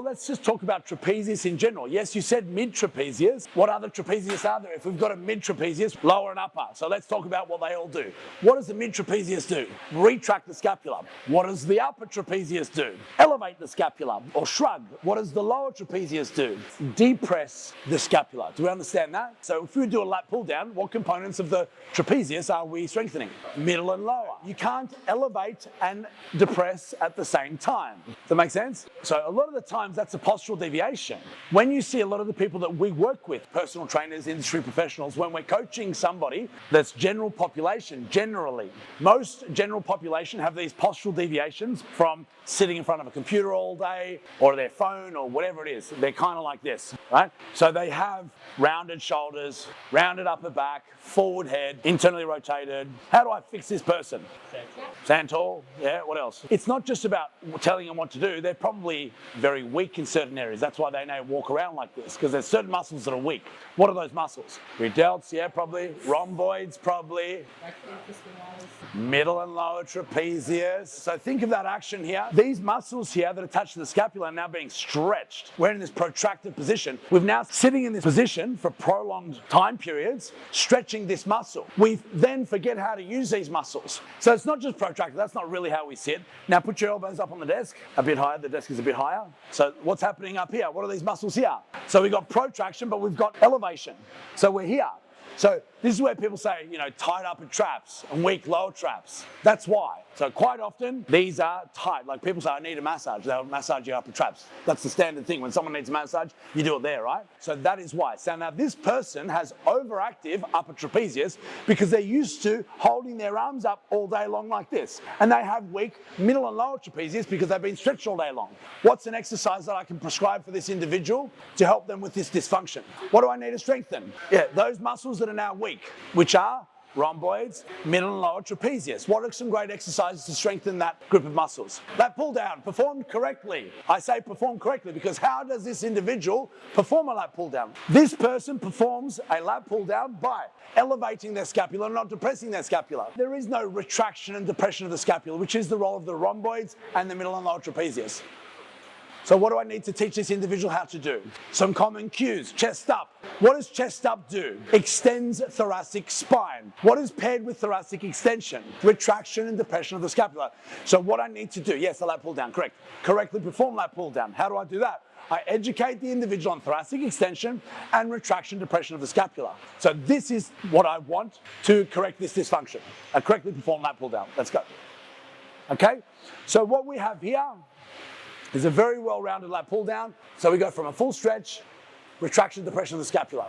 let's just talk about trapezius in general. Yes, you said mid-trapezius. What other trapezius are there? If we've got a mid-trapezius, lower and upper. So let's talk about what they all do. What does the mid-trapezius do? Retract the scapula. What does the upper trapezius do? Elevate the scapula or shrug. What does the lower trapezius do? Depress the scapula. Do we understand that? So if we do a lat pull down, what components of the trapezius are we strengthening? Middle and lower. You can't elevate and depress at the same time. Does that make sense? So a lot of the times that's a postural deviation. When you see a lot of the people that we work with, personal trainers, industry professionals, when we're coaching somebody that's general population, generally, most general population have these postural deviations from sitting in front of a computer all day or their phone or whatever it is. They're kind of like this, right? So they have rounded shoulders, rounded upper back, forward head, internally rotated. How do I fix this person? Stand tall. Yeah, what else? It's not just about telling them what to do. They're probably very weak in certain areas. That's why they now walk around like this, because there's certain muscles that are weak. What are those muscles? Rear delts, yeah, probably. Rhomboids, probably. Middle and lower trapezius. So think of that action here. These muscles here that attach to the scapula are now being stretched. We're in this protracted position. We've now sitting in this position for prolonged time periods, stretching this muscle. We then forget how to use these muscles. So it's not just protracted. That's not really how we sit. Now put your elbows up on the desk, a bit higher. The desk is a bit higher. So what's happening up here? What are these muscles here? So we've got protraction, but we've got elevation. So we're here. So this is where people say, tight upper traps and weak lower traps. That's why. So quite often, these are tight. Like people say, I need a massage. They'll massage your upper traps. That's the standard thing. When someone needs a massage, you do it there, right? So that is why. So now this person has overactive upper trapezius because they're used to holding their arms up all day long like this. And they have weak middle and lower trapezius because they've been stretched all day long. What's an exercise that I can prescribe for this individual to help them with this dysfunction? What do I need to strengthen? Yeah, those muscles that are now weak, which are rhomboids, middle and lower trapezius. What are some great exercises to strengthen that group of muscles? Lat pull down, performed correctly. I say performed correctly because how does this individual perform a lat pull down? This person performs a lat pull down by elevating their scapula, not depressing their scapula. There is no retraction and depression of the scapula, which is the role of the rhomboids and the middle and lower trapezius. So what do I need to teach this individual how to do? Some common cues. Chest up. What does chest up do? Extends thoracic spine. What is paired with thoracic extension? Retraction and depression of the scapula. So what I need to do, yes, the lat pull down, correct. Correctly perform lat pull down. How do I do that? I educate the individual on thoracic extension and retraction, depression of the scapula. So this is what I want to correct this dysfunction. I correctly perform lat pull down. Let's go. Okay? So what we have here is a very well-rounded lat pull down. So we go from a full stretch, retraction, depression of the scapula.